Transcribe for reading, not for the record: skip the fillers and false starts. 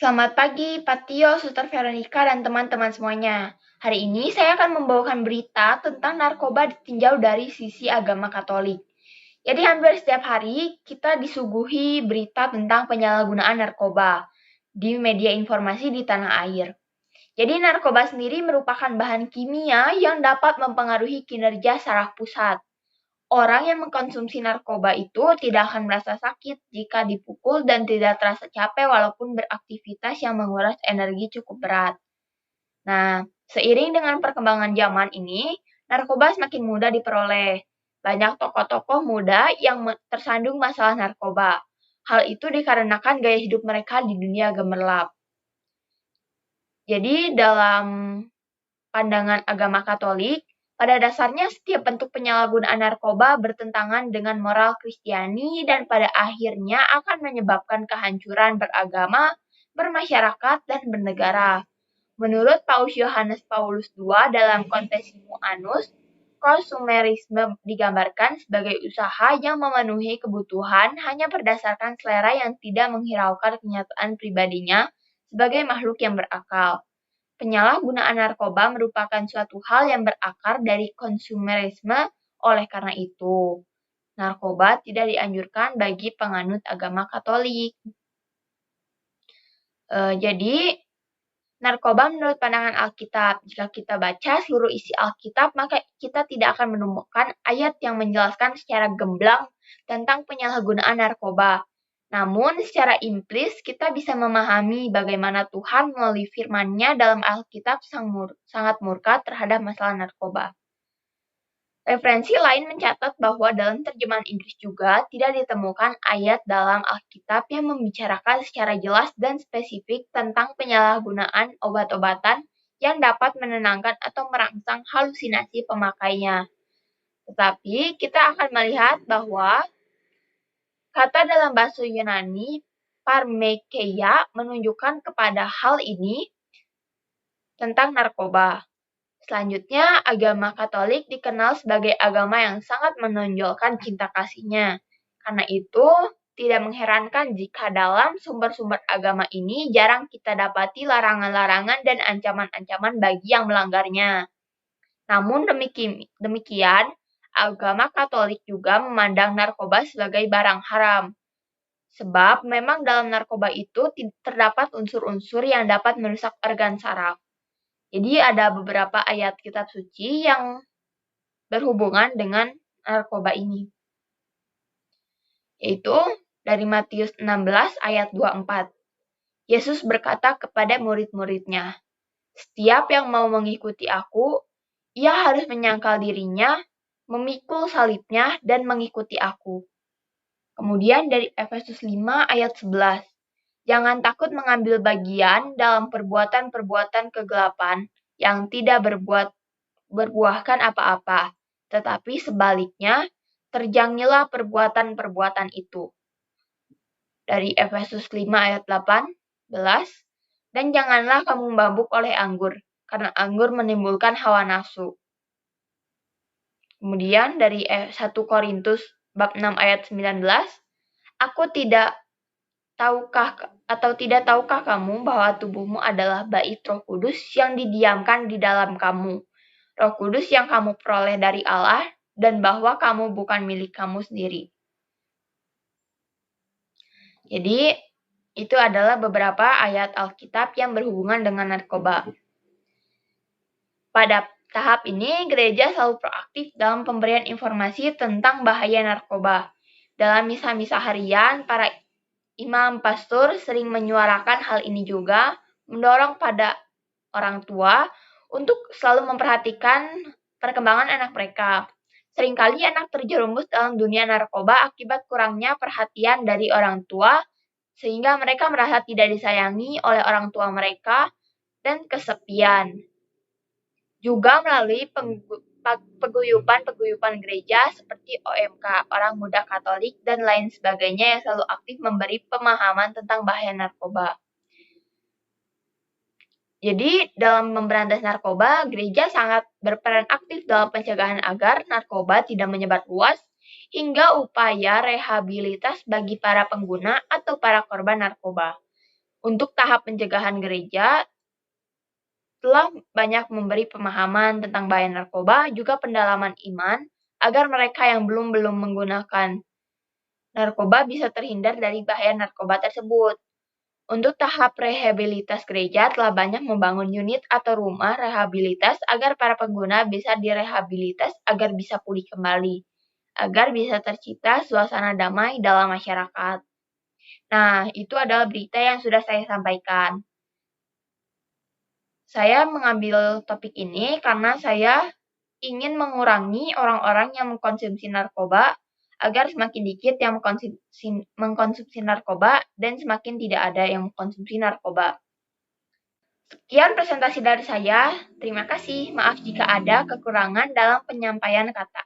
Selamat pagi, Pak Tio, Suster Veronica, dan teman-teman semuanya. Hari ini saya akan membawakan berita tentang narkoba ditinjau dari sisi agama Katolik. Jadi hampir setiap hari kita disuguhi berita tentang penyalahgunaan narkoba di media informasi di tanah air. Jadi narkoba sendiri merupakan bahan kimia yang dapat mempengaruhi kinerja saraf pusat. Orang yang mengkonsumsi narkoba itu tidak akan merasa sakit jika dipukul dan tidak terasa capek walaupun beraktivitas yang menguras energi cukup berat. Nah, seiring dengan perkembangan zaman ini, narkoba semakin mudah diperoleh. Banyak tokoh-tokoh muda yang tersandung masalah narkoba. Hal itu dikarenakan gaya hidup mereka di dunia gemerlap. Jadi, dalam pandangan agama Katolik, pada dasarnya setiap bentuk penyalahgunaan narkoba bertentangan dengan moral Kristiani dan pada akhirnya akan menyebabkan kehancuran beragama, bermasyarakat, dan bernegara. Menurut Paus Yohanes Paulus II dalam Confessione Annus, konsumerisme digambarkan sebagai usaha yang memenuhi kebutuhan hanya berdasarkan selera yang tidak menghiraukan kenyataan pribadinya sebagai makhluk yang berakal. Penyalahgunaan narkoba merupakan suatu hal yang berakar dari konsumerisme, oleh karena itu, narkoba tidak dianjurkan bagi penganut agama Katolik. Jadi, narkoba menurut pandangan Alkitab, jika kita baca seluruh isi Alkitab, maka kita tidak akan menemukan ayat yang menjelaskan secara gamblang tentang penyalahgunaan narkoba. Namun, secara implis kita bisa memahami bagaimana Tuhan melalui firman-Nya dalam Alkitab sangat murka terhadap masalah narkoba. Referensi lain mencatat bahwa dalam terjemahan Inggris juga tidak ditemukan ayat dalam Alkitab yang membicarakan secara jelas dan spesifik tentang penyalahgunaan obat-obatan yang dapat menenangkan atau merangsang halusinasi pemakainya. Tetapi kita akan melihat bahwa kata dalam bahasa Yunani, pharmakeia, menunjukkan kepada hal ini tentang narkoba. Selanjutnya, agama Katolik dikenal sebagai agama yang sangat menonjolkan cinta kasihnya. Karena itu, tidak mengherankan jika dalam sumber-sumber agama ini jarang kita dapati larangan-larangan dan ancaman-ancaman bagi yang melanggarnya. Namun demikian, agama Katolik juga memandang narkoba sebagai barang haram. Sebab memang dalam narkoba itu terdapat unsur-unsur yang dapat merusak organ saraf. Jadi ada beberapa ayat kitab suci yang berhubungan dengan narkoba ini. Yaitu dari Matius 16 ayat 24. Yesus berkata kepada murid-muridnya, "Setiap yang mau mengikuti aku, ia harus menyangkal dirinya, memikul salibnya, dan mengikuti aku." Kemudian dari Efesus 5 ayat 11. Jangan takut mengambil bagian dalam perbuatan-perbuatan kegelapan yang tidak berbuahkan apa-apa, tetapi sebaliknya, terjangilah perbuatan-perbuatan itu. Dari Efesus 5 ayat 18, dan janganlah kamu mabuk oleh anggur, karena anggur menimbulkan hawa nafsu. Kemudian dari 1 Korintus bab 6 ayat 19, tidak tahukah kamu bahwa tubuhmu adalah bait Roh Kudus yang didiamkan di dalam kamu, Roh Kudus yang kamu peroleh dari Allah, dan bahwa kamu bukan milik kamu sendiri. Jadi, itu adalah beberapa ayat Alkitab yang berhubungan dengan narkoba. Pada tahap ini, gereja selalu proaktif dalam pemberian informasi tentang bahaya narkoba. Dalam misa-misa harian, para imam pastor sering menyuarakan hal ini juga, mendorong pada orang tua untuk selalu memperhatikan perkembangan anak mereka. Seringkali anak terjerumus dalam dunia narkoba akibat kurangnya perhatian dari orang tua, sehingga mereka merasa tidak disayangi oleh orang tua mereka dan kesepian. Juga melalui peguyupan gereja seperti OMK, Orang Muda Katolik, dan lain sebagainya yang selalu aktif memberi pemahaman tentang bahaya narkoba. Jadi, dalam memberantas narkoba, gereja sangat berperan aktif dalam pencegahan agar narkoba tidak menyebar luas, hingga upaya rehabilitas bagi para pengguna atau para korban narkoba. Untuk tahap pencegahan gereja, telah banyak memberi pemahaman tentang bahaya narkoba, juga pendalaman iman, agar mereka yang belum menggunakan narkoba bisa terhindar dari bahaya narkoba tersebut. Untuk tahap rehabilitas gereja telah banyak membangun unit atau rumah rehabilitas agar para pengguna bisa direhabilitas agar bisa pulih kembali, agar bisa tercipta suasana damai dalam masyarakat. Nah, itu adalah berita yang sudah saya sampaikan. Saya mengambil topik ini karena saya ingin mengurangi orang-orang yang mengkonsumsi narkoba agar semakin dikit yang mengkonsumsi narkoba dan semakin tidak ada yang mengkonsumsi narkoba. Sekian presentasi dari saya. Terima kasih. Maaf jika ada kekurangan dalam penyampaian kata.